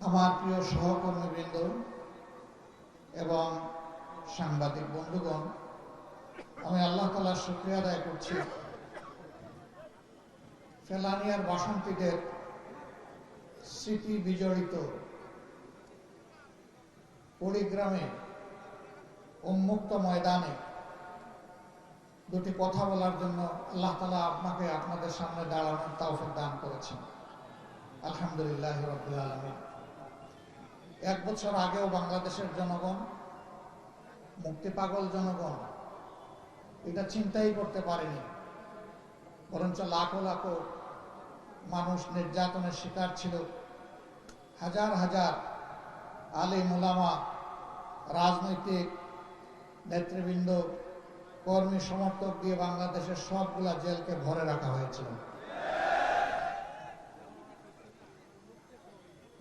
আমার প্রিয় সহকর্মীবৃন্দ এবং সাংবাদিক বন্ধুগণ, আমি আল্লাহ তাআলার শুকরিয়া আদায় করছি ফেলানিয়ার বাসন্তীদের স্মৃতি বিজড়িত কুড়িগ্রামে উন্মুক্ত ময়দানে দুটি কথা বলার জন্য আল্লাহ তাআলা আপনাকে আপনাদের সামনে দাঁড়ানোর তৌফিক দান করেছেন। আলহামদুলিল্লাহ রাব্বিল আলামিন। 1 বছর আগেও বাংলাদেশের জনগণ, মুক্তিপাগল জনগণ এটা চিন্তাই করতে পারেনি, বরঞ্চ লাখো লাখো মানুষ নির্যাতনের শিকার ছিল। হাজার হাজার আলিম উলামা, রাজনৈতিক নেতৃবৃন্দ, কর্মী সমর্থক দিয়ে বাংলাদেশের সবগুলা জেলকে ভরে রাখা হয়েছিল।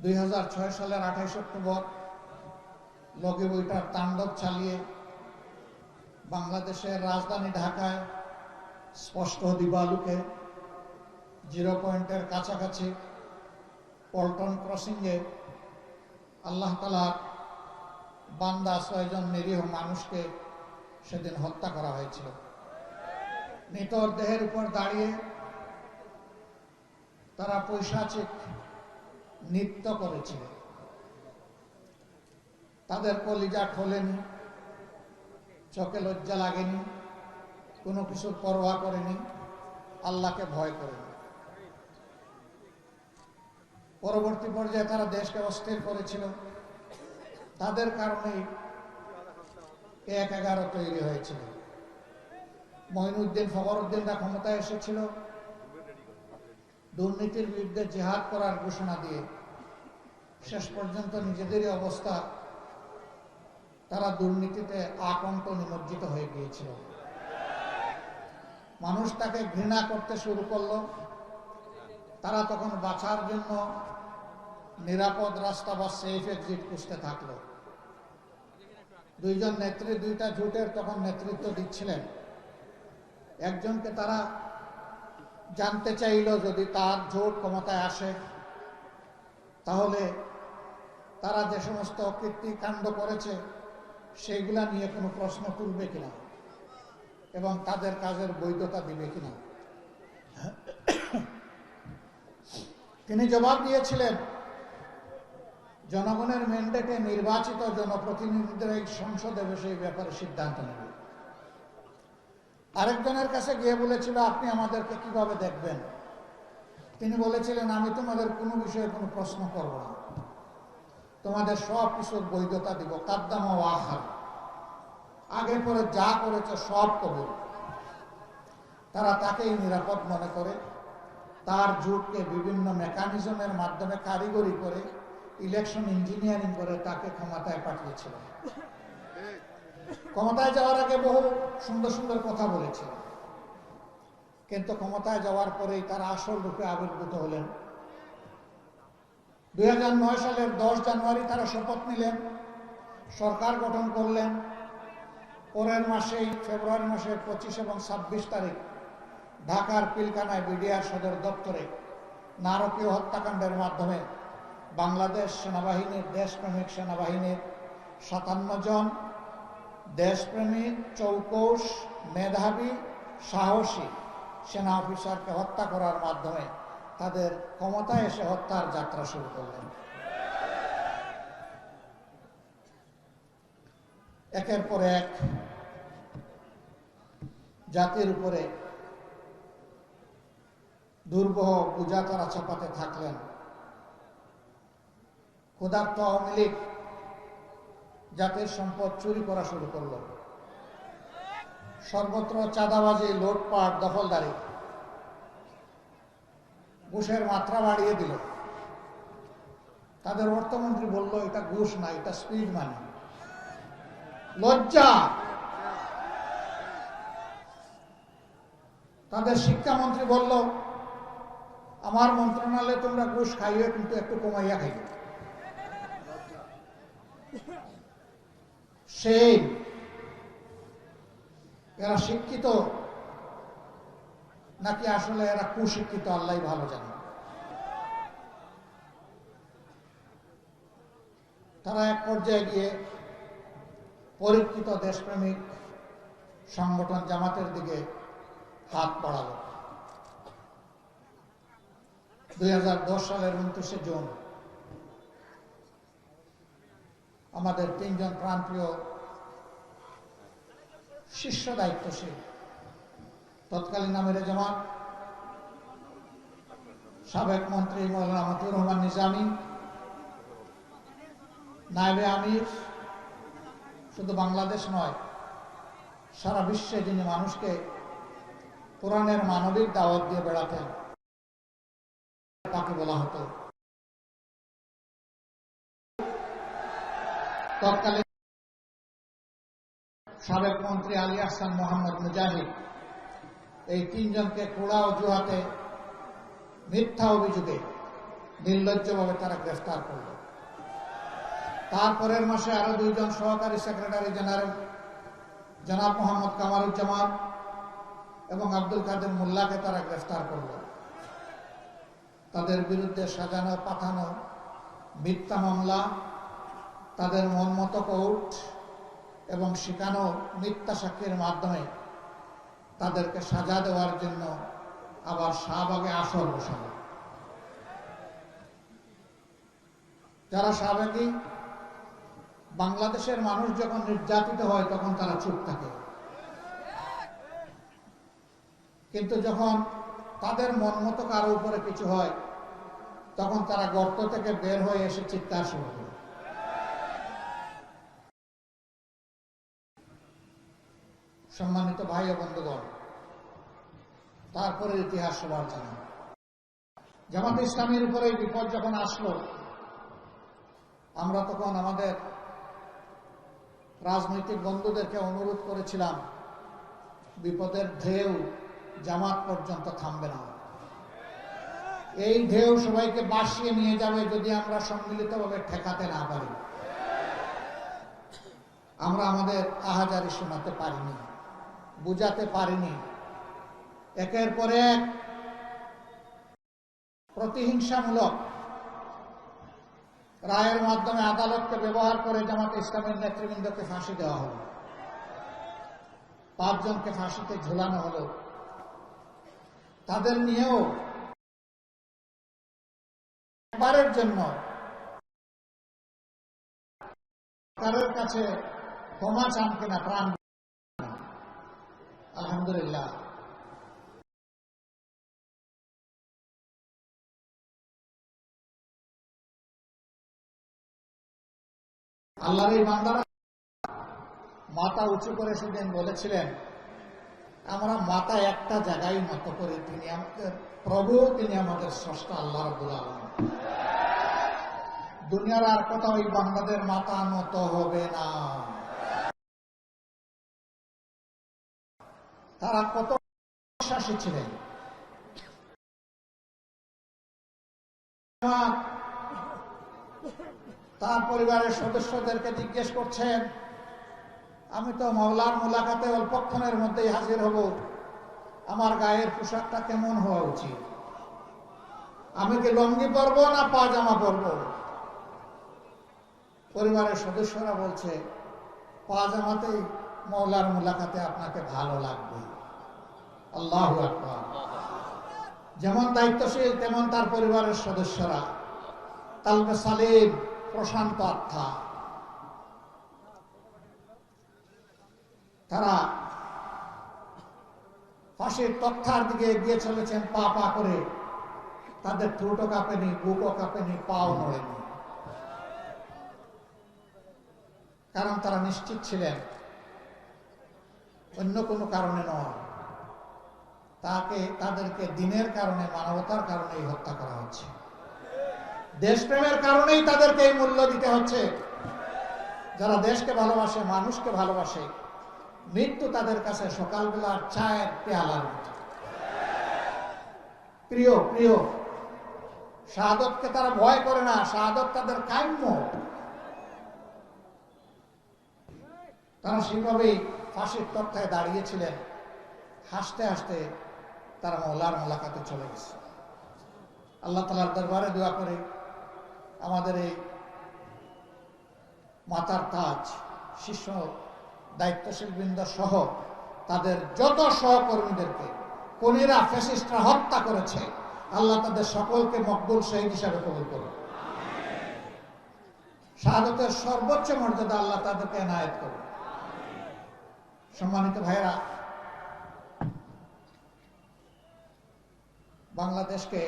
2006 সালের 28 অক্টোবর লগি বইটার তাণ্ডব চালিয়ে বাংলাদেশের রাজধানী ঢাকায় স্পষ্ট দিবালুকে জিরো পয়েন্টের কাছাকাছি পল্টন ক্রসিংয়ে আল্লাহ তাআলার বান্দা 6 জন নিরীহ মানুষকে সেদিন হত্যা করা হয়েছিল। নিতর দেহের উপর দাঁড়িয়ে তারা পৈশাচিক নৃত্য করেছিল। তাদের কলিজা খোলেনি, চোখে লজ্জা লাগেনি, কোনো কিছুর পরোয়া করেনি, আল্লাহকে ভয় করেনি। পরবর্তী পর্যায়ে তারা দেশকে অস্থির করেছিল। তাদের কারণেই 1-11 তৈরি হয়েছিল। মঈনুদ্দিন ফখরুদ্দিনরা ক্ষমতায় এসেছিল দুর্নীতির বিরুদ্ধে জিহাদ করার ঘোষণা দিয়ে। শেষ পর্যন্ত নিজেদেরই অবস্থা, তারা দুর্নীতিতে আকণ্ঠ নিমজ্জিত হয়ে গিয়েছিল। মানুষ তাকে ঘৃণা করতে শুরু করলো। তারা তখন বাঁচার জন্য নিরাপদ রাস্তা বা সেফ এক্সিট খুঁজতে থাকলো। 2 জন নেত্রী 2টা জোটের তখন নেতৃত্ব দিচ্ছিলেন। একজনকে তারা জানতে চাইল যদি তার জোট ক্ষমতায় আসে তাহলে তারা যে সমস্ত কীর্তিকাণ্ড করেছে সেইগুলা নিয়ে কোনো প্রশ্ন তুলবে কিনা এবং তাদের কাজের বৈধতা দিবে কিনা। তিনি জবাব দিয়েছিলেন, জনগণের ম্যান্ডেটে নির্বাচিত জনপ্রতিনিধিদের এই সংসদে বসে এই ব্যাপারে সিদ্ধান্ত নেবে। আরেকজনের কাছে গিয়ে বলেছিল, আপনি আমাদেরকে কিভাবে দেখবেন? তিনি বলেছিলেন, আমি তোমাদের কোনো বিষয়ে কোনো প্রশ্ন করব না, তোমাদের সব কিছুর বৈধতা দিব। কাদ্দামা ওয়াখার, আগে পরে যা করেছে সব কবুল। তারা তাকেই নিরাপদ মনে করে তার জোটকে বিভিন্ন মেকানিজমের মাধ্যমে কারিগরি করে ইলেকশন ইঞ্জিনিয়ারিং করে তাকে ক্ষমতায় পাঠিয়েছিল। ক্ষমতায় যাওয়ার আগে বহু সুন্দর সুন্দর কথা বলেছিল, কিন্তু ক্ষমতায় যাওয়ার পরেই তারা আসল রূপে আবির্ভূত হলেন। 2009 সালের 10 জানুয়ারি তারা শপথ নিলেন, সরকার গঠন করলেন। পরের মাসেই ফেব্রুয়ারি মাসের 25 এবং 26 তারিখ ঢাকার পিলখানায় বিডিআর সদর দপ্তরে নারকীয় হত্যাকাণ্ডের মাধ্যমে বাংলাদেশ সেনাবাহিনীর, দেশপ্রেমিক সেনাবাহিনীর 57 জন দেশপ্রেমিক, চৌকস, মেধাবী, সাহসী সেনা অফিসারকে হত্যা করার মাধ্যমে তাদের ক্ষমতায় এসে হত্যার যাত্রা শুরু করলেন। একের পর এক জাতির উপরে দুর্বহ বোঝা তারা চাপাতে থাকলেন। ক্ষুধার্ত আওয়ামী লীগ জাতির সম্পদ চুরি করা শুরু করল। সর্বত্র চাঁদাবাজি, লুটপাট, দখলদারি, ঘুষের মাত্রা বাড়িয়ে দিল। তাদের অর্থমন্ত্রী বলল, এটা ঘুষ না, এটা স্পিড মানি। লজ্জা! তাদের শিক্ষামন্ত্রী বলল, আমার মন্ত্রণালয়ে তোমরা ঘুষ খাইও, কিন্তু একটু কমাইয়া খাইও। সেই এরা শিক্ষিত নাকি আসলে এরা কুশিক্ষিত, আল্লাহ ভালো জানে। তারা এক পর্যায়ে গিয়ে পরীক্ষিত দেশপ্রেমিক সংগঠন জামাতের দিকে হাত বাড়ালো। 2010 সালের 29শে জুন আমাদের 3 জন প্রাণপ্রিয় শীর্ষ দায়িত্বশীল তৎকালীন আমিরে জামাত সাবেক মন্ত্রী মৌলানা মতিউর রহমান নিজামী, নায়েবে আমির, শুধু বাংলাদেশ নয় সারা বিশ্বে যিনি মানুষকে কোরআনের মানবিক দাওয়াত দিয়ে বেড়াতেন, তাকে বলা হতো তৎকালীন সাবেক মন্ত্রী আলী আহসান মোহাম্মদ মুজাহিদ। এই 3 জনকে কোড়া অজুহাতে মিথ্যা অভিযোগে নির্লজ্জভাবে তারা গ্রেফতার করল। তারপরের মাসে আরো 2 জন সহকারী সেক্রেটারি জেনারেল জনাব মোহাম্মদ কামারুজ্জামান এবং আব্দুল কাদের মোল্লাকে তারা গ্রেফতার করল। তাদের বিরুদ্ধে সাজানো পাঠানো মিথ্যা মামলা, তাদের মনমতো কোর্ট এবং শিখানো মিথ্যা সাক্ষীর মাধ্যমে তাদেরকে সাজা দেওয়ার জন্য আবার শাহবাগে আসর বসানো। যারা সাবেকি বাংলাদেশের মানুষ যখন নির্যাতিত হয় তখন তারা চুপ থাকে, কিন্তু যখন তাদের মন মতো কারো উপরে কিছু হয় তখন তারা গর্ত থেকে বের হয়ে এসে চিৎকার শুরু করে। সম্মানিত ভাই ও বন্ধুগণ, তারপরে ইতিহাস সবার জানা। জামাতে ইসলামীর উপরে বিপদ যখন আসলো, আমরা তখন আমাদের রাজনৈতিক বন্ধুদেরকে অনুরোধ করেছিলাম, বিপদের ঢেউ জামাত পর্যন্ত থামবে না, এই ঢেউ সবাইকে ভাসিয়ে নিয়ে যাবে যদি আমরা সম্মিলিতভাবে ঠেকাতে না পারি। আমরা আমাদের আহাজারি শোনাতে পারিনি, বুঝাতে পারিনি। একের পর এক প্রতিহিংসামূলক রায়ের মাধ্যমে আদালতকে ব্যবহার করে জামাতে ইসলামের নেতৃবৃন্দকে ফাঁসি দেওয়া হলো। 5 জনকে ফাঁসিতে ঝুলানো হলো। তাদের নিয়েও একবারের জন্য কারোর কাছে ক্ষমা চান কিনা প্রাণ। আলহামদুলিল্লাহ, আল্লাহর এই বান্দারা মাথা উঁচু করে সেদিন বলেছিলেন, আমরা মাথা একটা জায়গায় নত করি, তিনি আমাদের প্রভু, তিনি আমাদের স্রষ্টা আল্লাহ রাব্বুল আলামিন। দুনিয়ার আর কোথাও ওই বান্দাদের মাথা নত হবে না। তারা কত বিশ্বাসী ছিলেন। তার পরিবারের সদস্যদেরকে জিজ্ঞেস করছেন, আমি তো মাওলার মুলাকাতে অল্পক্ষণের মধ্যেই হাজির হব, আমার গায়ের পোশাকটা কেমন হওয়া উচিত? আমি কি লঙ্গি পরবো না পাজামা পরবো? পরিবারের সদস্যরা বলছে, পাজামাতেই মাওলার মুলাকাতে আপনাকে ভালো লাগবে। আল্লাহু আকবার। যেমন দায়িত্বশীল তেমন তার পরিবারের সদস্যরা, কালবে সালিম, প্রশান্ত আত্মা। তারা ফাঁসির তক্তার দিকে এগিয়ে চলেছেন পা পা করে। তাদের ঠোঁটও কাঁপেনি, বুকও কাঁপেনি, পাও নড়েনি, কারণ তারা নিশ্চিত ছিলেন অন্য কোনো কারণে নয়, তাদেরকে দিনের কারণে, মানবতার কারণেই হত্যা করা হচ্ছে। দেশপ্রেমের কারণেই তাদেরকে এই মূল্য দিতে হচ্ছে। যারা দেশকে ভালোবাসে, মানুষকে ভালোবাসে, মৃত্যু তাদের কাছে সকালবেলার চায়ের পেয়ালার মতো প্রিয়। প্রিয় শাহাদতকে তারা ভয় করে না, শাহাদত তাদের কাম্য। তারা সেভাবেই ফাঁসির তক্তায় দাঁড়িয়েছিলেন। হাসতে হাসতে তারা মাওলার মুলাকাতে চলে গেছে। আল্লাহ তাআলার দরবারে দোয়া করে আমাদের এই মাথার তাজ শীর্ষ দায়িত্বশীল বৃন্দ সহ তাদের যত সহকর্মীদেরকে খুনিরা ফ্যাসিস্টরা হত্যা করেছে, আল্লাহ তাদের সকলকে মকবুল শহীদ হিসাবে কবুল করুন। শাহাদাতের সর্বোচ্চ মর্যাদা আল্লাহ তাদেরকে এনায়েত করুন। সম্মানিত ভাইরা, বাংলাদেশকে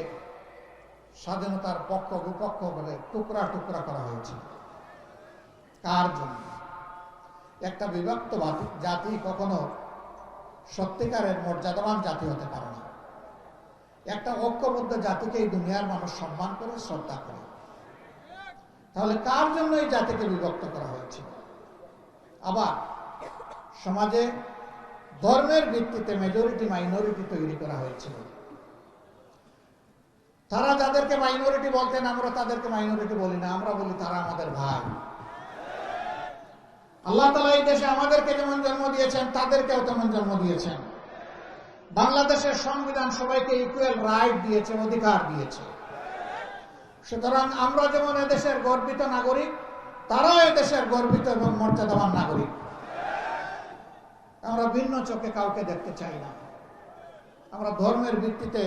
স্বাধীনতার পক্ষ বিপক্ষ বলে টুকরা টুকরা করা হয়েছে। কার জন্য? একটা বিভক্ত জাতি কখনো সত্যিকারের মর্যাদাবান জাতি হতে পারে না। একটা ঐক্যবদ্ধ জাতিকে এই দুনিয়ার মানুষ সম্মান করে, শ্রদ্ধা করে। তাহলে কার জন্য এই জাতিকে বিভক্ত করা হয়েছিল? আবার সমাজে ধর্মের ভিত্তিতে মেজরিটি মাইনরিটি তৈরি করা হয়েছিল। তারা যাদেরকে মাইনরিটি বলতেন, আমরা তাদেরকে মাইনরিটি বলি না, আমরা বলি তারা আমাদের ভাই। আল্লাহ তাআলা এই দেশে আমাদেরকে যেমন জন্ম দিয়েছেন, তাদেরকেও তেমন জন্ম দিয়েছেন। বাংলাদেশের সংবিধান সবাইকে ইকুয়াল রাইট দিয়েছে, অধিকার দিয়েছে। সুতরাং আমরা যেমন এদেশের গর্বিত নাগরিক, তারাও এদেশের গর্বিত এবং মর্যাদাবান নাগরিক। আমরা ভিন্ন চোখে কাউকে দেখতে চাই না। আমরা ধর্মের ভিত্তিতে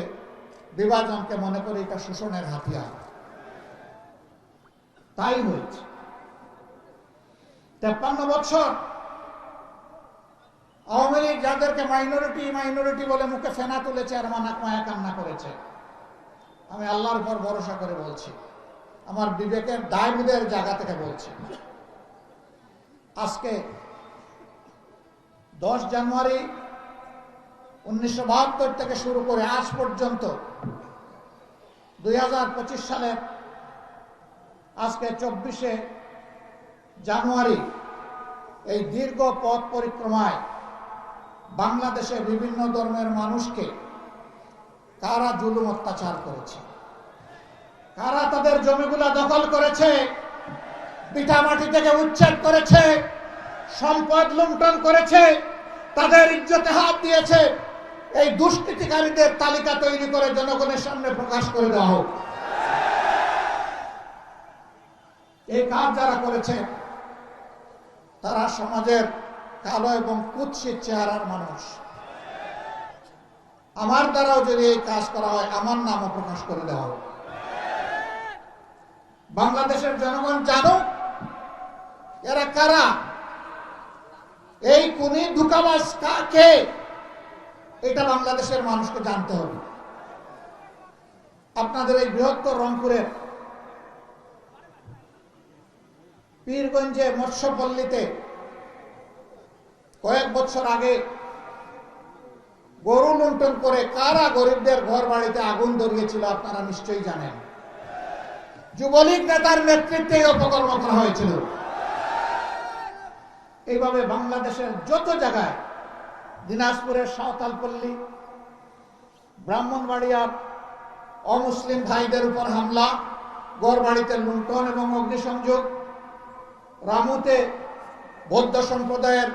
বিভাজনকে মনে করি এটা শোষণের হাতিয়ার। তাই হয়েছে 53 বছর আওয়ামী লীগ যাদেরকে মাইনরিটি বলে মুখে ফেনা তুলেছে আর মায়া কান্না করেছে। আমি আল্লাহর উপর ভরসা করে বলছি, আমার বিবেকের দায়বোধের জায়গা থেকে বলছি, আজকে 10 জানুয়ারি 1972 থেকে শুরু করে আজ পর্যন্ত 2025 সালের আজকে 24শে জানুয়ারি এই দীর্ঘ পথ পরিক্রমায় বাংলাদেশে বিভিন্ন ধর্মের মানুষকে কারা জুলুম অত্যাচার করেছে, কারা তাদের জমিগুলা দখল করেছে, পিঠামাটি থেকে উচ্ছেদ করেছে, সম্পদ লুণ্ঠন করেছে, তাদের ইজ্জতে হাত দিয়েছে, এই দুষ্কৃতিকারীদের তালিকা তৈরি করে জনগণের সামনে প্রকাশ করে দেওয়া হোক। এই কাজ যারা করেছে তারা সমাজের কালো এবং কুৎসিত চেহারার মানুষ। আমার দ্বারাও যদি এই কাজ করা হয়, আমার নামও প্রকাশ করে দেওয়া হোক। বাংলাদেশের জনগণ জানুক এরা কারা, এই খুনি ধোঁকাবাজ কে, এটা বাংলাদেশের মানুষকে জানতে হবে। আপনাদের এই বৃহত্তর রংপুরের পীরগঞ্জে মৎস্যপল্লীতে কয়েক বছর আগে গরু লুণ্ঠন করে কারা গরিবদের ঘর বাড়িতে আগুন ধরিয়েছিল আপনারা নিশ্চয়ই জানেন। যুবলীগ নেতার নেতৃত্বে এই অপকর্ম করা হয়েছিল। এইভাবে বাংলাদেশের যত জায়গায়, দিনাজপুরের সাঁওতালপল্লী, ব্রাহ্মণবাড়িয়ার অমুসলিম ভাইদের উপর হামলা, ঘর বাড়িতে লুণ্ঠন এবং অগ্নিসংযোগ, রামুতে বৌদ্ধ সম্প্রদায়ের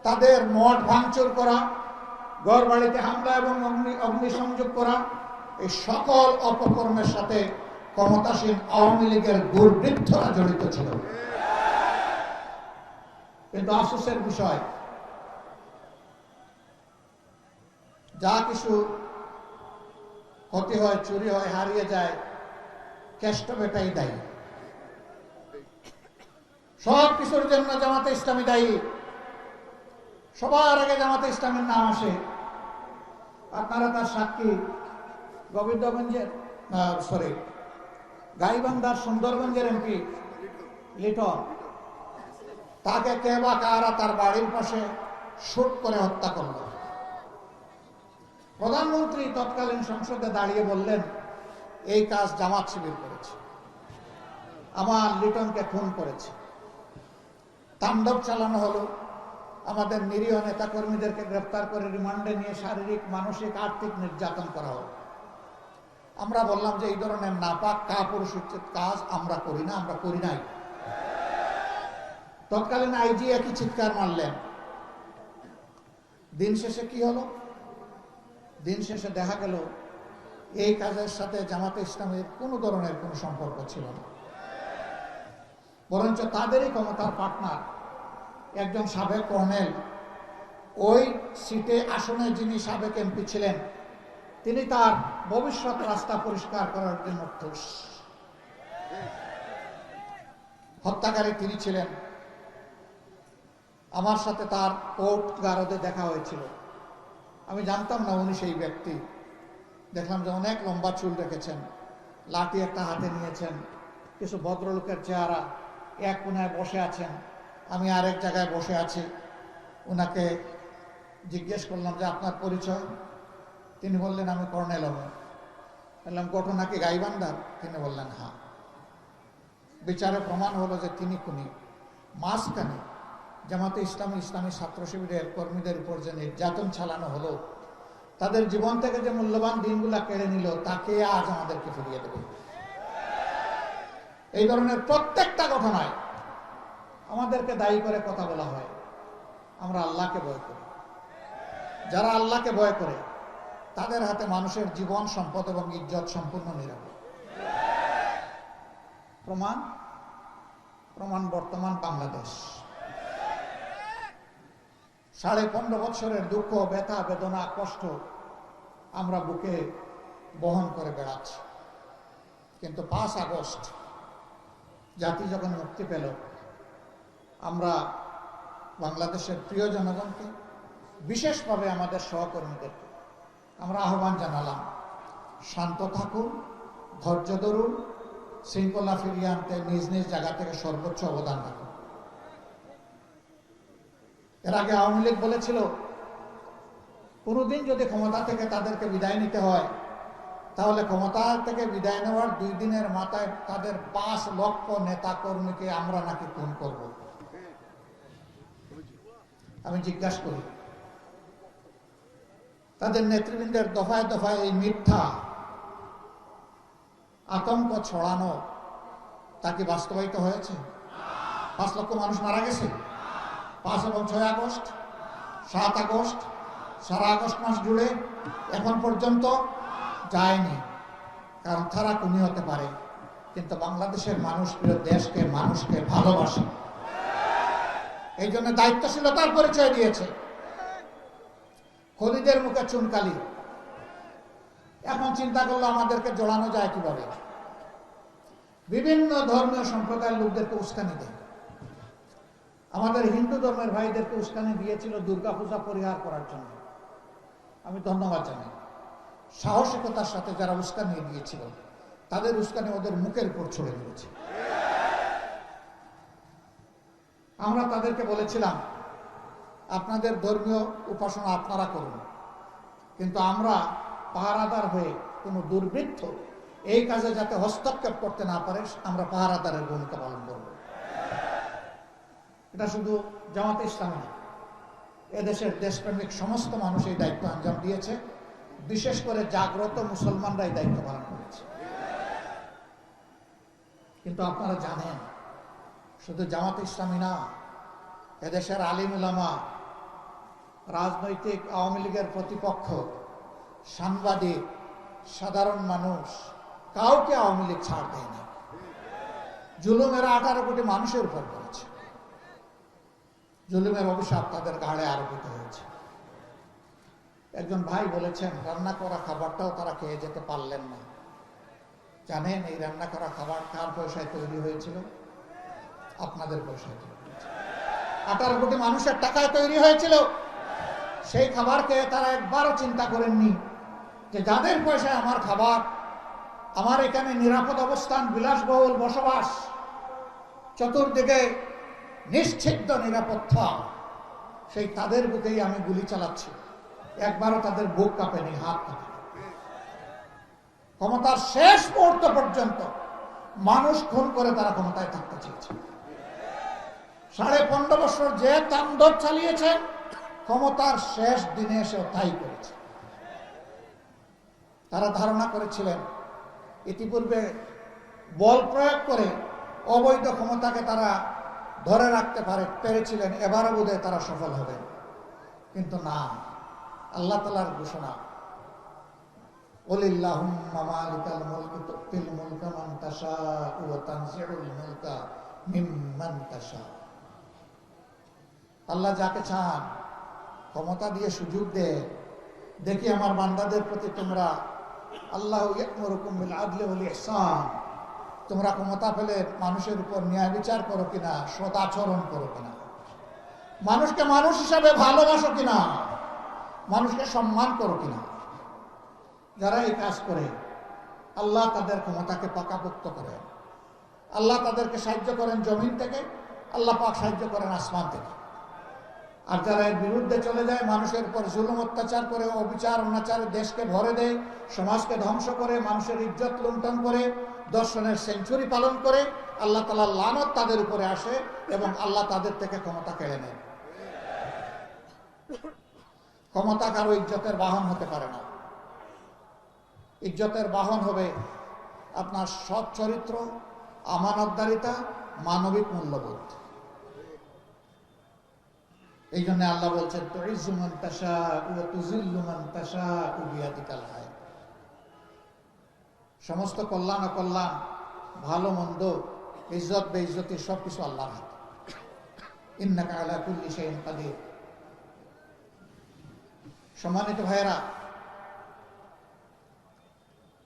তাদের মঠ ভাঙচুর করা, ঘর বাড়িতে হামলা এবং অগ্নিসংযোগ করা, এই সকল অপকর্মের সাথে ক্ষমতাসীন আওয়ামী লীগের দুর্বৃত্তরা জড়িত ছিল। কিন্তু আফসোসের বিষয়, যা কিছু ক্ষতি হয়, চুরি হয়, হারিয়ে যায়, কেষ্ট বেটাই দায়ী। সব কিছুর জন্য জামাতে ইসলামী দায়ী। সবার আগে জামাতে ইসলামের নাম আসে। আপনারা তার সাক্ষী। গোবিন্দগঞ্জের গাইবান্ধার সুন্দরগঞ্জের এমপি লিটন, তাকে কে বা কারা তার বাড়ির পাশে শুট করে হত্যা করল। প্রধানমন্ত্রী তৎকালীন সংসদে দাঁড়িয়ে বললেন, এই কাজ জামাত শিবির করেছে, আমার লিটনকে খুন করেছে। তাণ্ডব চালানো হলো, আমাদের নিরীহ নেতা কর্মীদেরকে গ্রেফতার করে রিমান্ডে নিয়ে শারীরিক, মানসিক, আর্থিক নির্যাতন করা হলো। আমরা বললাম যে এই ধরনের নাপাক কাপুরুষোচিত কাজ আমরা করি না, আমরা করি নাই। তৎকালীন আইজি একই চিৎকার মারলেন। দিন শেষে কি হলো? দিন শেষে দেখা গেল এই কাজের সাথে জামাতে ইসলামের কোনো ধরনের কোনো সম্পর্ক ছিল না। বরঞ্চ তাদেরই ক্ষমতার পার্টনার একজন সাবেক কর্নেল, ওই সিটে আসনে যিনি সাবেক এমপি ছিলেন, তিনি তার ভবিষ্যৎ রাস্তা পরিষ্কার করার জন্য ঠোস। হত্যাকারী তিনি ছিলেন। আমার সাথে তার কোর্ট গারদে দেখা হয়েছিল। আমি জানতাম না উনি সেই ব্যক্তি। দেখলাম যে অনেক লম্বা চুল রেখেছেন, লাঠি একটা হাতে নিয়েছেন, কিছু ভদ্রলোকের চেহারা, এক কোনায় বসে আছেন, আমি আরেক জায়গায় বসে আছি। ওনাকে জিজ্ঞেস করলাম যে আপনার পরিচয়? তিনি বললেন আমি কর্নেল হব। বললাম ঘটনা কি গাইবান্ধার? তিনি বললেন হ্যাঁ। বিচারে প্রমাণ হলো যে তিনি খুনি। মাঝখানে জামাতে ইসলামী ছাত্র শিবিরের কর্মীদের উপর যে নির্যাতন চালানো হলো, তাদের জীবন থেকে যে মূল্যবান দিনগুলা কেড়ে নিল, তাকে আজ আমাদেরকে ফিরিয়ে দেবে। এই ধরনের প্রত্যেকটা ঘটনায় আমাদেরকে দায়ী করে কথা বলা হয়। আমরা আল্লাহকে ভয় করি। যারা আল্লাহকে ভয় করে তাদের হাতে মানুষের জীবন, সম্পদ এবং ইজ্জত সম্পূর্ণ নিরাপদ। প্রমাণ বর্তমান বাংলাদেশ। 15.5 বছরের দুঃখ, ব্যথা, বেদনা, কষ্ট আমরা বুকে বহন করে বেড়াচ্ছি। কিন্তু 5 আগস্ট জাতি যখন মুক্তি পেল, আমরা বাংলাদেশের প্রিয় জনগণকে, বিশেষভাবে আমাদের সহকর্মীদেরকে আমরা আহ্বান জানালাম, শান্ত থাকুন, ধৈর্য ধরুন, শৃঙ্খলা ফিরিয়ে আনতে নিজ নিজ জায়গা থেকে সর্বোচ্চ অবদান রাখুন। এর আগে আওয়ামী লীগ বলেছিল কোনোদিন যদি ক্ষমতা থেকে তাদেরকে বিদায় নিতে হয়, তাহলে ক্ষমতা থেকে বিদায় নেওয়ার 2 দিনের মাথায় তাদের 5 লক্ষ নেতা কর্মীকে আমরা নাকি খুন করব। আমি জিজ্ঞাসা করি, তাদের নেতৃবৃন্দের দফায় দফায় এই মিথ্যা আতঙ্ক ছড়ানো তা কি বাস্তবায়িত হয়েছে? 5 লক্ষ মানুষ মারা গেছে 5 এবং 6 আগস্ট, 7 আগস্ট, সারা আগস্ট মাস জুড়ে এখন পর্যন্ত যায়নি। কারণ তারা খুনি হতে পারে, কিন্তু বাংলাদেশের মানুষ প্রিয় দেশকে, মানুষকে ভালোবাসে। এই জন্য দায়িত্বশীলতার পরিচয় দিয়েছে। খলিদের মুখে চুনকালি। এখন চিন্তা করলে আমাদেরকে জড়ানো যায় কিভাবে? বিভিন্ন ধর্মীয় সম্প্রদায়ের লোকদেরকে উস্কানি দেয়। আমাদের হিন্দু ধর্মের ভাইদেরকে উস্কানি দিয়েছিল দুর্গাপূজা পরিহার করার জন্য। আমি ধন্যবাদ জানাই সাহসিকতার সাথে যারা উস্কানি দিয়েছিল, তাদের উস্কানি ওদের মুখের উপর ছড়ে দিয়েছে। আমরা তাদেরকে বলেছিলাম আপনাদের ধর্মীয় উপাসনা আপনারা করুন, কিন্তু আমরা পাহারাদার হয়ে কোনো দুর্বৃত্ত এই কাজে যাতে হস্তক্ষেপ করতে না পারে, আমরা পাহারাদারের ভূমিকা পালন করব। এটা শুধু জামাতে ইসলামী না, এদেশের দেশপ্রেমিক সমস্ত মানুষ এই দায়িত্ব আঞ্জাম দিয়েছে। বিশেষ করে জাগ্রত মুসলমানরা এই দায়িত্ব পালন করেছে। কিন্তু আপনারা জানেন, শুধু জামাতে ইসলামী না, এদেশের আলিম উলামা, রাজনৈতিক আওয়ামী লীগের প্রতিপক্ষ, সাংবাদিক, সাধারণ মানুষ, কাউকে আওয়ামী লীগ ছাড় দেয়নি। জুলুমেরা 18 কোটি মানুষের উপর করেছে। জুলুমের অভিশাপ তাদের ঘাড়ে আরোপিত হয়েছে। একজন ভাই বলেছেন রান্না করা খাবারটাও তারা খেয়ে যেতে পারলেন না। জানেন এই রান্না করা খাবার কার পয়সায় তৈরি হয়েছিল? আপনাদের পয়সায় তৈরি হয়েছিল। 18 কোটি মানুষের টাকায় তৈরি হয়েছিল। সেই খাবার খেয়ে তারা একবারও চিন্তা করেননি যে যাদের পয়সায় আমার খাবার, আমার এখানে নিরাপদ অবস্থান, বিলাসবহুল বসবাস, চতুর্দিকে নিশ্চিদ্র নিরাপত্তা, সেই তাদের বুকেই আমি গুলি চালাচ্ছি। একবারও তাদের বুক কাঁপেনি, হাত কাঁপে। ক্ষমতার শেষ মুহূর্ত পর্যন্ত মানুষ খুন করে তারা ক্ষমতায় থাকতে চেয়েছে। 15.5 বছর যে তাণ্ডব চালিয়েছেন, ক্ষমতার শেষ দিনে এসেও তাই করেছে। তারা ধারণা করেছিলেন ইতিপূর্বে বল প্রয়োগ করে অবৈধ ক্ষমতাকে তারা ধরে রাখতে পেরেছিলেন, এবারও বোধহয় তারা সফল হবে। কিন্তু না, আল্লাহ তাআলার ঘোষণা, কুলিল্লাহুম্মা মালিকাল মুলকি তুতিল মুলকা মান তাশাউ ওয়া তানজিউল মুলকা মিম্মান তাশা। আল্লাহ যাকে চান ক্ষমতা দিয়ে সুযোগ দেয়। দেখি আমার বান্দাদের প্রতি তোমরা আল্লাহু ইয়া'মুরুকুম বিল আদলি ওয়াল ইহসান, তোমরা ক্ষমতা পেলে মানুষের উপর ন্যায় বিচার করো কিনা, সদাচরণ করো কিনা, মানুষকে মানুষ হিসাবে ভালোবাসো কিনা, মানুষকে সম্মান করো কিনা। যারা এই কাজ করে আল্লাহ তাদের ক্ষমতাকে পাকাপোক্ত করেন। আল্লাহ তাদেরকে সাহায্য করেন জমিন থেকে, আল্লাহ পাক সাহায্য করেন আসমান থেকে। আর যারা এর বিরুদ্ধে চলে যায়, মানুষের উপর জুলুম অত্যাচার করে, অবিচার অনাচারে দেশকে ভরে দেয়, সমাজকে ধ্বংস করে, মানুষের ইজ্জত লুণ্ঠন করে, দর্শনের সেঞ্চুরি পালন করে, আল্লাহ তাআলার লানত তাদের উপরে আসে এবং আল্লাহ তাদের থেকে ক্ষমতা কেড়ে নেন। ক্ষমতা কারো ইজ্জতের বাহন হতে পারে না। ইজ্জতের বাহন হবে আপনার সৎ চরিত্র, আমানতদারিতা, মানবিক মূল্যবোধ। এই জন্য আল্লাহ বলছেন, তুইজ্জু মান তাশাউ ওয়া তুযিল্লু মান তাশাউ বিয়াদিকাল খায়র। সমস্ত কল্যাণ অকল্যাণ, ভালো মন্দ, ইজ্জত বেইজ্জতি সবকিছু আল্লাহর হাতে। ইন্নাকা আলা কুল্লি শাইইন কাদির। সম্মানিত ভাইয়েরা,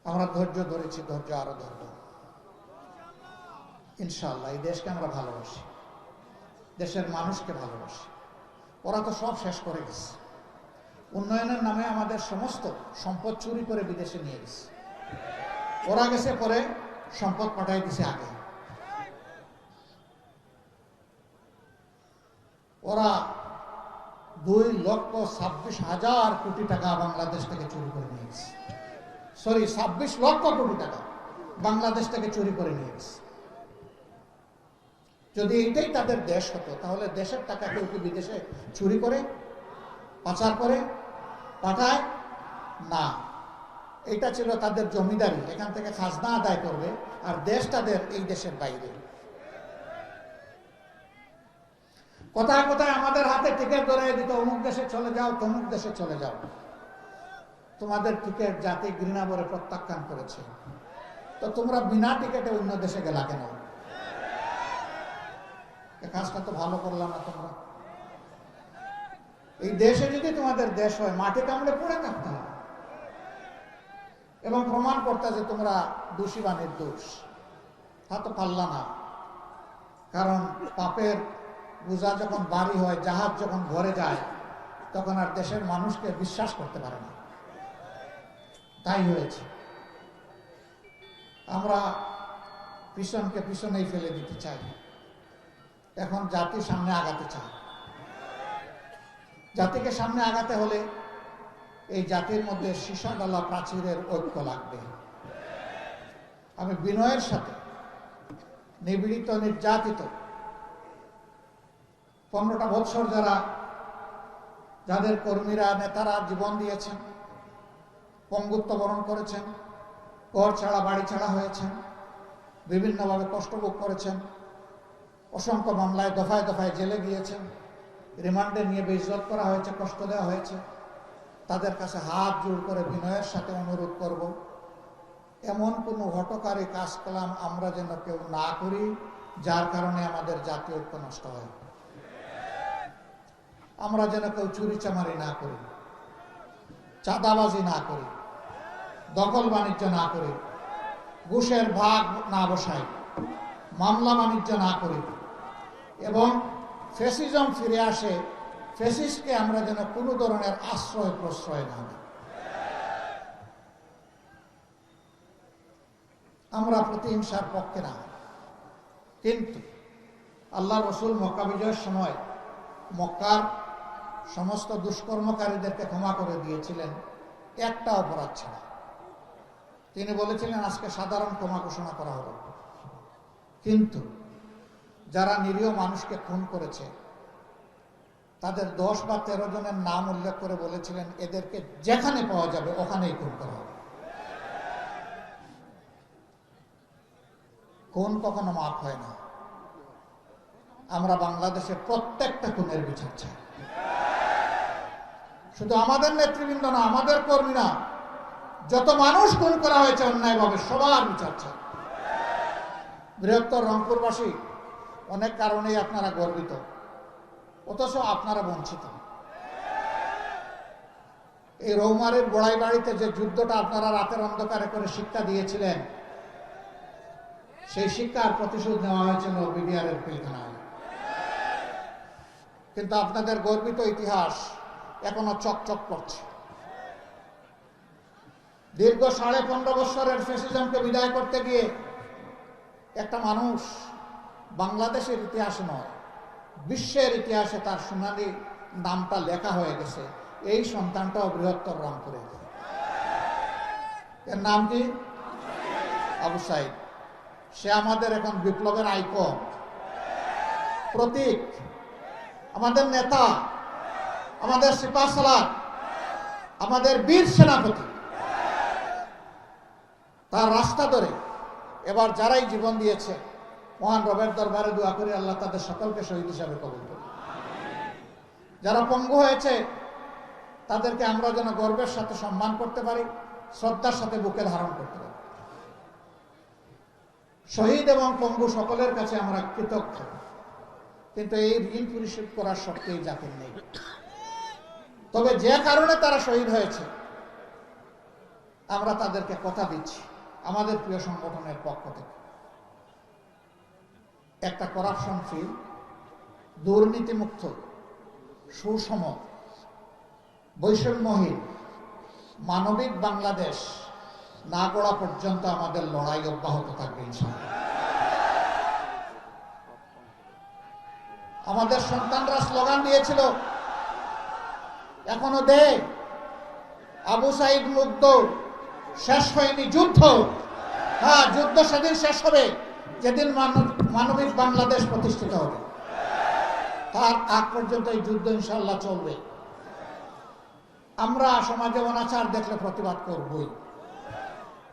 আমরা ধৈর্য ধরেছি, ধৈর্য আরো ধরব ইনশাআল্লাহ। এই দেশকে আমরা ভালোবাসি, দেশের মানুষকে ভালোবাসি। ওরা তো সব শেষ করে গেছে। উন্নয়নের নামে আমাদের সমস্ত সম্পদ চুরি করে বিদেশে নিয়ে গেছে। ওরা গেছে পরে সম্পদ পাঠাই দিছে আগে। ওরা 2,26,000 কোটি টাকা বাংলাদেশ থেকে চুরি করে নিয়ে গেছে। সরি, 26 লক্ষ কোটি টাকা বাংলাদেশ থেকে চুরি করে নিয়ে গেছে। যদি এইটাই তাদের দেশ হতো, তাহলে দেশের টাকা কেউ কি বিদেশে চুরি করে, পাচার করে, পাঠায় না। এটা ছিল তাদের জমিদারি, এখান থেকে খাজনা আদায় করবে, আর দেশ তাদের এই দেশের বাইরে। কোথায় কোথায় আমাদের হাতে টিকিট ধরে দিত, অমুক দেশে চলে যাও, তমুক দেশে চলে যাও। তোমাদের টিকিট জাতি ঘৃণা ভরে প্রত্যাখ্যান করেছে, তো তোমরা বিনা টিকিটে অন্য দেশে গেলা কেন? এই কাজটা তো ভালো করলাম না তোমরা। এই দেশে যদি তোমাদের দেশ হয়, মাটি কামড়ে পড়ে থাকতে হবে এবং প্রমাণ করতে যে তোমরা দোষী বা নির্দোষ। তা তো পারলা না, কারণ পাপের বোঝা যখন বাড়ি হয়, জাহাজ যখন ভরে যায়, তখন আর দেশের মানুষকে বিশ্বাস করতে পারে না। তাই হয়েছে। আমরা পিছনকে পিছনেই ফেলে দিতে চাই, এখন জাতির সামনে আগাতে চাই। জাতিকে সামনে আগাতে হলে এই জাতির মধ্যে সীসাডালা প্রাচীরের ঐক্য লাগবে। আমি বিনয়ের সাথে নিপীড়িত, নির্যাতিত 15টা বৎসর যাদের কর্মীরা, নেতারা জীবন দিয়েছেন, পঙ্গুত্ব বরণ করেছেন, ঘর ছাড়া বাড়ি ছাড়া হয়েছেন, বিভিন্নভাবে কষ্ট ভোগ করেছেন, অসংখ্য মামলায় দফায় দফায় জেলে গিয়েছেন, রিমান্ডে নিয়ে বেইজ্জত করা হয়েছে, কষ্ট দেওয়া হয়েছে। তাদের কাছে হাত জোড় করে বিনয়ের সাথে অনুরোধ করব, এমন কোনো হঠকারী কাজকলাম আমরা যেন কেউ না করি যার কারণে আমাদের জাতীয় ঐক্য নষ্ট হয়। আমরা যেন কেউ চুরি চামারি না করি, চাঁদাবাজি না করি, দখল বাণিজ্য না করি, ঘুষের ভাগ না বসাই, মামলা বাণিজ্য না করি, এবং ফ্যাসিজম ফিরে আসে, ফ্যাসিস্টকে আমরা যেন কোনো ধরনের আশ্রয় প্রশ্রয় না দিই। আমরা প্রতিহিংসার পক্ষে না, কিন্তু আল্লাহ রসুল মক্কা বিজয়ের সময় মক্কার সমস্ত দুষ্কর্মকারীদেরকে ক্ষমা করে দিয়েছিলেন একটা অপরাধ ছাড়া। তিনি বলেছিলেন আজকে সাধারণ ক্ষমা ঘোষণা করা হলো, কিন্তু যারা নিরীহ মানুষকে খুন করেছে তাদের 10 বা 13 জনের নাম উল্লেখ করে বলেছিলেন এদেরকে যেখানে পাওয়া যাবে ওখানেই খুন করা হবে। খুন কখনো মাফ হয় না। আমরা বাংলাদেশে প্রত্যেকটা খুনের বিচার চাই। শুধু আমাদের নেতৃবৃন্দ না, আমাদের কর্মীরা, যত মানুষ খুন করা হয়েছে অন্যায়ভাবে, সবার বিচার চাই। বৃহত্তর রংপুরবাসী অনেক কারণেই আপনারা গর্বিত, অথচ আপনারা বঞ্চিত। এই রৌমারের গোড়াই বাড়িতে যে যুদ্ধটা আপনারা রাতের অন্ধকারে করে শিক্ষা দিয়েছিলেন, সেই শিক্ষার প্রতিশোধ নেওয়া হয়েছিল বিডিআরের পিলখানায়। কিন্তু আপনাদের গর্বিত ইতিহাস এখনো চকচক করছে। দীর্ঘ 15.5 বছরের ফ্যাসিজমকে বিদায় করতে গিয়ে একটা মানুষ বাংলাদেশের ইতিহাসে নয়, বিশ্বের ইতিহাসে তার সোনালী নামটা লেখা হয়ে গেছে। এই সন্তানটাও বৃহত্তর রংপুরে। এর নাম কি? আবু সাইদ। সে আমাদের এখন বিপ্লবের আইকন, প্রতীক, আমাদের নেতা, আমাদের সিপাহসালার, আমাদের বীর সেনাপতি। তার রাস্তা ধরে এবার যারাই জীবন দিয়েছে, মহান রবের দরবারে দোয়া করি আল্লাহ তাদের সকলকে শহীদ হিসাবে কবুল করুন। যারা পঙ্গু হয়েছে তাদেরকে আমরা যেন গর্বের সাথে সম্মান করতে পারি, শ্রদ্ধার সাথে বুকে ধারণ করতে পারি। শহীদ এবং পঙ্গু সকলের কাছে আমরা কৃতজ্ঞ, কিন্তু এই ঋণ পরিশোধ করার শক্তি এই জাতির নেই। তবে যে কারণে তারা শহীদ হয়েছে, আমরা তাদেরকে কথা দিচ্ছি আমাদের প্রিয় সংগঠনের পক্ষ থেকে একটা করাপশন ফ্রি, দুর্নীতিমুক্ত, সুষম, বৈষম্যহীন, মানবিক বাংলাদেশ না গড়া পর্যন্ত আমাদের লড়াই অব্যাহত থাকবে ইনশাআল্লাহ। আমাদের সন্তানরা স্লোগান দিয়েছিল, এখনো দে, আবু সাইদ মুগ্ধ, শেষ হয়নি যুদ্ধ। হ্যাঁ, যুদ্ধ সেদিন শেষ হবে যেদিন মানবিক বাংলাদেশ প্রতিষ্ঠিত হবে। তার আগ পর্যন্ত এই যুদ্ধ ইনশাআল্লাহ চলবে। আমরা সমাজে অনাচার দেখলে প্রতিবাদ করবই।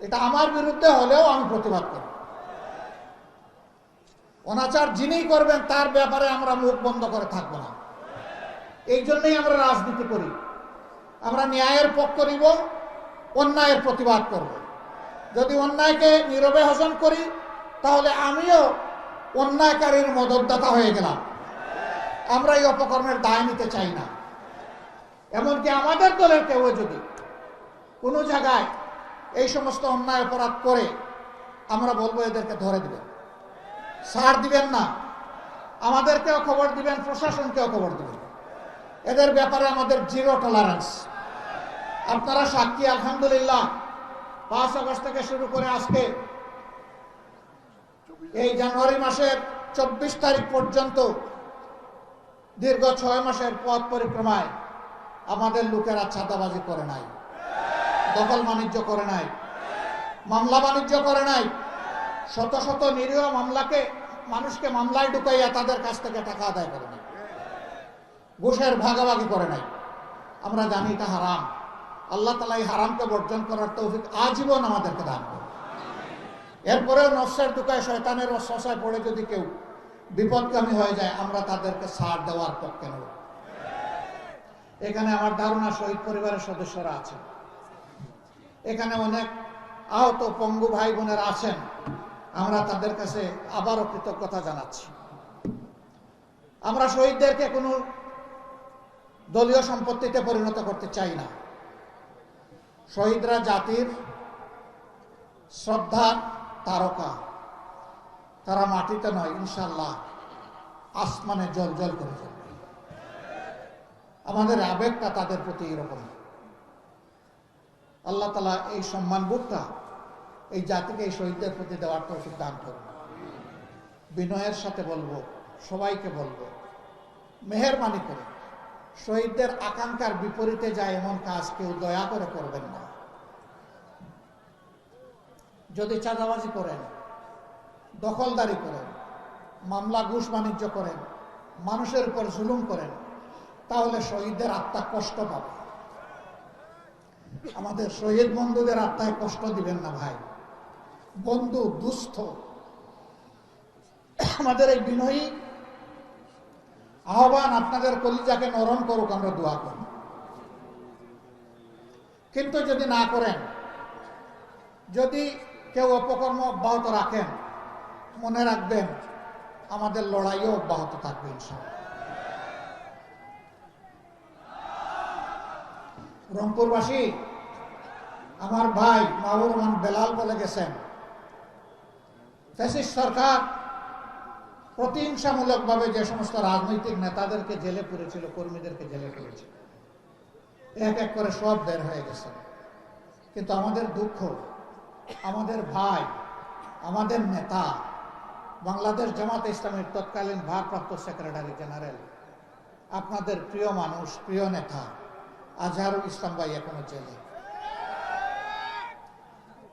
এটা আমার বিরুদ্ধে হলেও আমি প্রতিবাদ করব। অনাচার যিনি করবেন তার ব্যাপারে আমরা মুখ বন্ধ করে থাকবো না। এই জন্যই আমরা রাজনীতি করি। আমরা ন্যায়ের পক্ষ নিব, অন্যায়ের প্রতিবাদ করব। যদি অন্যায়কে নীরবে হজম করি তাহলে আমিও অন্যায়কারীর মদতদাতা হয়ে গেলাম। আমরা এই অপকর্মের দায় নিতে চাই না। এমনকি আমাদের দলের কেউ যদি কোনো জায়গায় এই সমস্ত অন্যায় অপরাধ করে, আমরা বলবো এদেরকে ধরে দিবেন, ছাড় দিবেন না। আমাদেরকেও খবর দিবেন, প্রশাসনকেও খবর দিবেন। এদের ব্যাপারে আমাদের জিরো টলারেন্স। আপনারা সাক্ষী, আলহামদুলিল্লাহ 5 আগস্ট থেকে শুরু করে আজকে এই জানুয়ারি মাসের 24 তারিখ পর্যন্ত দীর্ঘ 6 মাসের পথ পরিক্রমায় আমাদের লোকেরা ছাতাবাজি করে নাই, দখল বাণিজ্য করে নাই, মামলা বাণিজ্য করে নাই। শত শত নিরীহ মানুষকে মামলায় ঢুকাইয়া তাদের কাছ থেকে টাকা আদায় করে নাই, ঘুষের ভাগাভাগি করে নাই। আমরা জানি এটা হারাম। আল্লাহ তাআলা এই হারামকে বর্জন করার তৌফিক আজীবন আমাদেরকে দান করুন। এরপরেও নফসের দুকায় শয়তানের ওয়াসওয়াসায় পড়ে যদি কেউ বিপদগামী হয়ে যায়, আমরা তাদেরকে ছাড় দেওয়ার পক্ষে নই। এখানে আমার ধারণা শহীদ পরিবারের সদস্যরা আছেন, এখানে অনেক আহত পঙ্গু ভাই বোনেরা আছেন। আমরা তাদের কাছে আবারও কৃতজ্ঞতা জানাচ্ছি। আমরা শহীদদেরকে কোনো দলীয় সম্পত্তিতে পরিণত করতে চাই না। শহীদরা জাতির শ্রদ্ধার তারকা। তারা মাটিতে নয়, ইনশাআল্লাহ আসমানে জ্বলজ্বল করে চলবে। আমাদের আবেগটা তাদের প্রতি এরকম। আল্লাহ তাআলা এই সম্মানবোধটা এই জাতিকে, এই শহীদদের প্রতি দেওয়ার তৌফিক দান করুন। বিনয়ের সাথে বলবো, সবাইকে বলবো, মেহেরবানি করে শহীদদের আকাঙ্ক্ষার বিপরীতে যায় এমন কাজ কেউ দয়া করে করবেন না। যদি চাঁদাবাজি করেন, দখলদারি করেন, মামলা ঘুষ বাণিজ্য করেন, মানুষের উপর জুলুম করেন, তাহলে শহীদদের আত্মা কষ্ট পাবে। আমাদের শহীদ বন্ধুদের আত্মায় কষ্ট দিবেন না ভাই। বন্ধু, দুস্থ, আমাদের এই বিনয়ী আহ্বান আপনাদের কলিজাকে নরম করুক, আমরা দোয়া করি। কিন্তু যদি না করেন, যদি কেউ অপকর্ম অব্যাহত রাখেন, মনে রাখবেন আমাদের লড়াইও অব্যাহত থাকবে ইনশাআল্লাহ। রংপুরবাসী, আমার ভাই মাহবুব রহমান বেলাল বলে গেছেন, ফ্যাসিস্ট সরকার প্রতিহিংসামূলকভাবে যে সমস্ত রাজনৈতিক নেতাদেরকে জেলে পুরেছিল, কর্মীদেরকে জেলে পুরেছিল, এক এক করে সব বের হয়ে গেছে। কিন্তু আমাদের দুঃখ, আমাদের ভাই, আমাদের নেতা, বাংলাদেশ জামাতে ইসলামীর তৎকালীন ভারপ্রাপ্ত সেক্রেটারি জেনারেল, আপনাদের প্রিয় মানুষ, প্রিয় নেতা আজহারুল ইসলাম ভাই এখনো জেলে।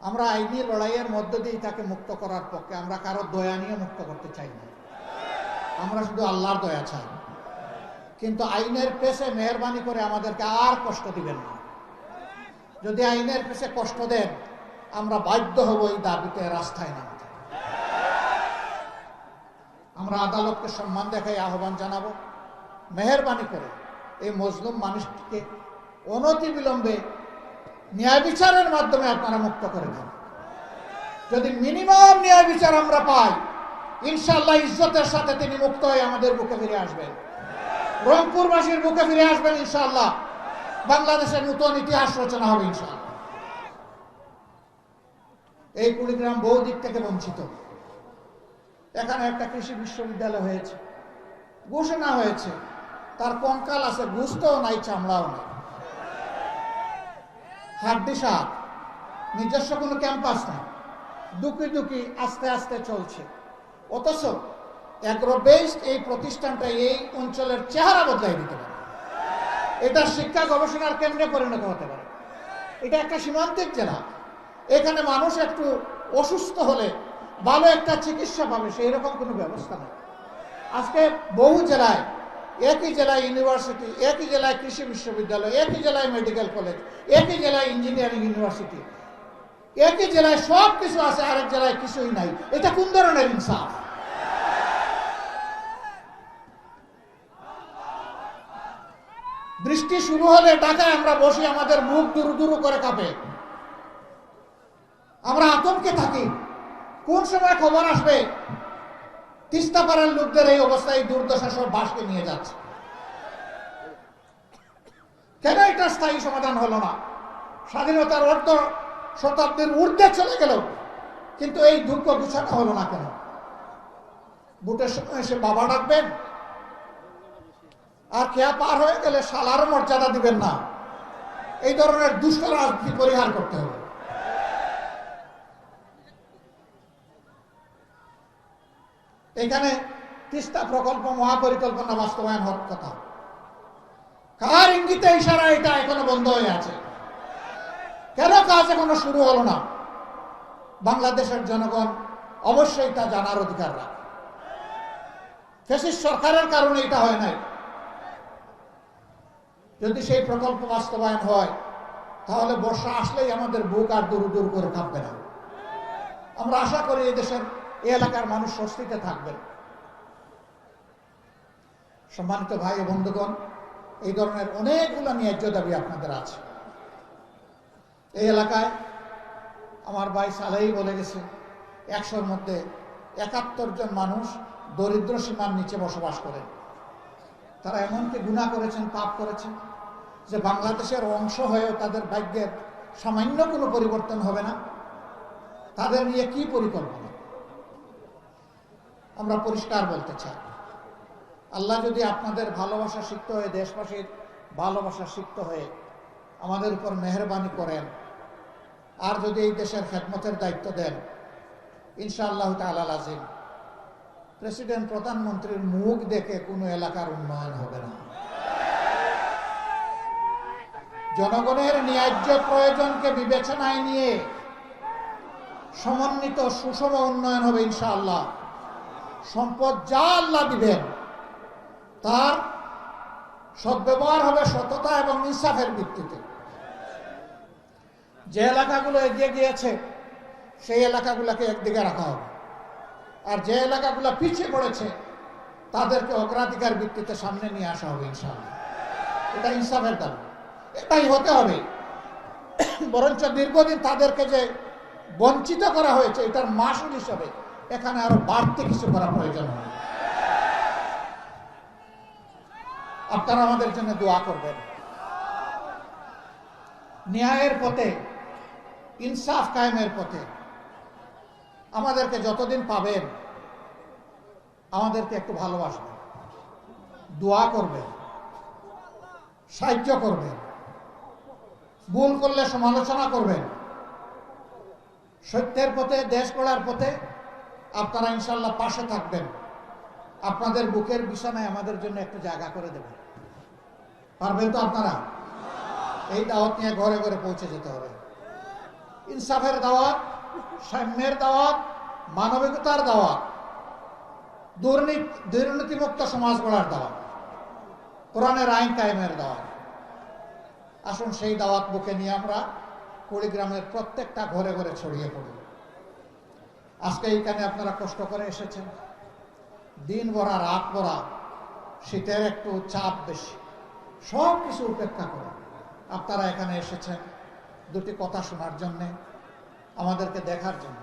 আমরা আইনি লড়াইয়ের মধ্য দিয়ে তাকে মুক্ত করার পক্ষে, আমরা কারো দয়া নিয়ে মুক্ত করতে চাই না, আমরা শুধু আল্লাহর দয়া চাই। কিন্তু আইনের পেছে মেহরবানি করে আমাদেরকে আর কষ্ট দিবেন না। যদি আইনের পেছে কষ্ট দেন, আমরা বাধ্য হব এই দাবিতে রাস্তায় নামতে। আমরা আদালতকে সম্মান দেখাই আহ্বান জানাবো, মেহরবানি করে এই মজলুম মানুষটিকে অনতিবিলম্বে ন্যায় বিচারের মাধ্যমে আপনারা মুক্ত করে দেন। যদি মিনিমাম ন্যায় বিচার আমরা পাই, ইনশাআল্লাহ ইজ্জতের সাথে তিনি মুক্ত হয়ে আমাদের বুকে ফিরে আসবেন, রংপুরবাসীর বুকে ফিরে আসবেন ইনশাআল্লাহ। বাংলাদেশের নতুন ইতিহাস রচনা হবে ইনশাআল্লাহ। এই কুড়িগ্রাম বহু দিক থেকে বঞ্চিত। এখানে একটা কৃষি বিশ্ববিদ্যালয় হয়েছে, ঘোষণা হয়েছে, তার কঙ্কাল আছে, গুস্তও নাই, চামড়াও নাই, হাড্ডি সাপ, নিজস্ব কোনো ক্যাম্পাস নাই, দুকি দুকি আস্তে আস্তে চলছে। অথচ এগ্রো বেসড এই প্রতিষ্ঠানটা এই অঞ্চলের চেহারা বদলাই দিতে পারে, এটা শিক্ষা গবেষণার কেন্দ্রে পরিণত হতে পারে। এটা একটা সীমান্তিক জেলা, এখানে মানুষ একটু অসুস্থ হলে ভালো একটা চিকিৎসা পাবে, সেই রকম কোনো ব্যবস্থা নেই। আজকে বহু জেলায়, একই জেলায় ইউনিভার্সিটি, একই জেলায় কৃষি বিশ্ববিদ্যালয়, একই জেলায় মেডিকেল কলেজ, একই জেলায় ইঞ্জিনিয়ারিং ইউনিভার্সিটি, একই জেলায় সব কিছু আছে, আরেক জেলায় কিছুই নাই। এটা কোন ধরনের ইনসাফ? বৃষ্টি শুরু হলে ঢাকায় আমরা বসি, আমাদের মুখ দুরু দুরু করে কাঁপে, আমরা আতঙ্কে থাকি। কোন সময় খবর আসবে তিস্তা পাড়ার লোকদের এই অবস্থায়, দুর্দশা সব বাসকে নিয়ে যাচ্ছে। কেন এটা স্থায়ী সমাধান হলো না? স্বাধীনতার অর্ধ শতাব্দীর ঊর্ধ্বে চলে গেল, কিন্তু এই দুঃখ গুছানো হলো না কেন? বুটের সময় এসে বাবা ডাকবেন, আর খেয়া পার হয়ে গেলে শালার মর্যাদা দিবেন না। এই ধরনের দুষ্ট রাজনীতি পরিহার করতে হবে। এখানে তিস্তা প্রকল্প মহাপরিকল্পনা বাস্তবায়ন হওয়ার কথা, কার ইঙ্গিতে ইশারা এটা এখনো বন্ধ হয়ে আছে? কেন কাজ এখনো শুরু হলো না? বাংলাদেশের জনগণ অবশ্যই তা জানার অধিকার রাখে। ফ্যাসিস্ট সরকারের কারণে এটা হয় নাই। যদি সেই প্রকল্প বাস্তবায়ন হয়, তাহলে বর্ষা আসলেই আমাদের বুক আর দূর দূর করে কাঁপবে না। আমরা আশা করি এই দেশের এই এলাকার মানুষ স্বস্তিতে থাকবেন। সম্মানিত ভাই ও বন্ধুগণ, এই ধরনের অনেকগুলো ন্যায্য দাবি আপনাদের আছে। এই এলাকায় আমার ভাই সালেই বলে গেছে, 100-র মধ্যে 71 জন মানুষ দরিদ্র সীমার নিচে বসবাস করেন। তারা এমনকি গুনাহ করেছেন, পাপ করেছেন, যে বাংলাদেশের অংশ হয়েও তাদের ভাগ্যের সামান্য কোনো পরিবর্তন হবে না। তাদের নিয়ে কি পরিকল্পনা? আমরা পরিষ্কার বলতে চাই, আল্লাহ যদি আপনাদের ভালোবাসা সিক্ত হয়ে, দেশবাসীর ভালোবাসা সিক্ত হয়ে আমাদের উপর মেহরবানি করেন, আর যদি এই দেশের খেদমতের দায়িত্ব দেন, ইনশাআল্লাহ তাআলা লাজিম প্রেসিডেন্ট, প্রধানমন্ত্রীর মুখ দেখে কোনো এলাকার উন্নয়ন হবে না। জনগণের ন্যায্য প্রয়োজনকে বিবেচনায় নিয়ে সমন্বিত সুষম উন্নয়ন হবে ইনশাআল্লাহ। সম্পদ যা আল্লাহ দিবেন তার সদ্ব্যবহার হবে সততা এবং ইনসাফের ভিত্তিতে। যে এলাকাগুলো এগিয়ে গিয়েছে সেই এলাকাগুলোকে একদিকে রাখা হবে, আর যে এলাকাগুলো পিছিয়ে পড়েছে তাদেরকে অগ্রাধিকার ভিত্তিতে সামনে নিয়ে আসা হবে ইনশাআল্লাহ। এটা ইনসাফের দাবি, এটাই হতে হবে। বরঞ্চ দীর্ঘদিন তাদেরকে যে বঞ্চিত করা হয়েছে, এটার মাসুল হিসাবে এখানে আরো বাড়তি কিছু করা প্রয়োজন হবে। আপনারা আমাদের জন্য দোয়া করবেন। ন্যায়ের পথে, ইনসাফ কায়েমের পথে আমাদেরকে যতদিন পাবেন আমাদেরকে একটু ভালোবাসবেন, দোয়া করবেন, সাহায্য করবেন, ভুল করলে সমালোচনা করবেন। সত্যের পথে, দেশ গড়ার পথে আপনারা ইনশাল্লাহ পাশে থাকবেন। আপনাদের বুকের বিছানায় আমাদের জন্য একটু জায়গা করে দেবেন। পারবেন তো আপনারা? এই দাওয়াত নিয়ে ঘরে ঘরে পৌঁছে যেতে হবে। ইনসাফের দাওয়াত, সাম্যের দাওয়াত, মানবিকতার দাওয়াত, দুর্নীতিমুক্ত সমাজ গড়ার দাওয়াত, কোরআনের আইন কায়েমের দাওয়াত। আসুন সেই দাওয়াত বুকে নিয়ে আমরা কুড়িগ্রামের প্রত্যেকটা ঘরে ঘরে ছড়িয়ে পড়ি। আজকে এইখানে আপনারা কষ্ট করে এসেছেন, দিন ভরা রাত ভরা, শীতের একটু চাপ বেশি, সব কিছু উপেক্ষা করে আপনারা এখানে এসেছেন দুটি কথা শোনার জন্যে, আমাদেরকে দেখার জন্য,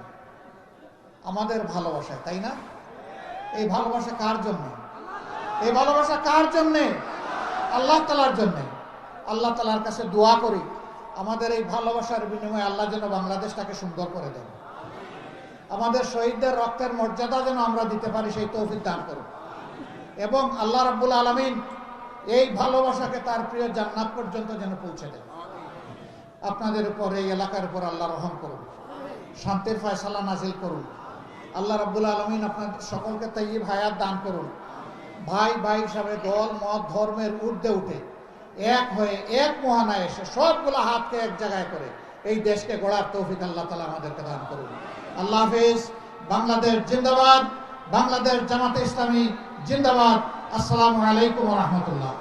আমাদের ভালোবাসায়, তাই না? এই ভালোবাসা কার জন্যে? এই ভালোবাসা কার জন্যে? আল্লাহ তাআলার জন্যে। আল্লাহ তাআলার কাছে দোয়া করি আমাদের এই ভালোবাসার বিনিময়ে আল্লাহ যেন বাংলাদেশটাকে সুন্দর করে দেন। আমাদের শহীদদের রক্তের মর্যাদা যেন আমরা দিতে পারি, সেই তৌফিক দান করুন। এবং আল্লাহ রাব্বুল আলামিন এই ভালোবাসাকে তার প্রিয় জান্নাত পর্যন্ত যেন পৌঁছে দেন। আপনাদের উপর, এই এলাকার উপর আল্লাহ রহম করুন, শান্তির ফয়সালা নাজিল করুন। আল্লাহ রাব্বুল আলামিন আপনাদের সকলকে তাইয়্যিব হায়াত দান করুন। ভাই ভাই হিসাবে দল মত ধর্মের ঊর্ধ্বে উঠে এক হয়ে এক মহানায় এসে সবগুলো হাতকে এক জায়গায় করে এই দেশকে গড়ার তৌফিক আল্লাহ তাআলা আমাদেরকে দান করুন। আল্লাহ হাফেজ। বাংলাদেশ জিন্দাবাদ। বাংলাদেশ জামাতে ইসলামী জিন্দাবাদ। আসসালামু আলাইকুম ওয়া রাহমাতুল্লাহ।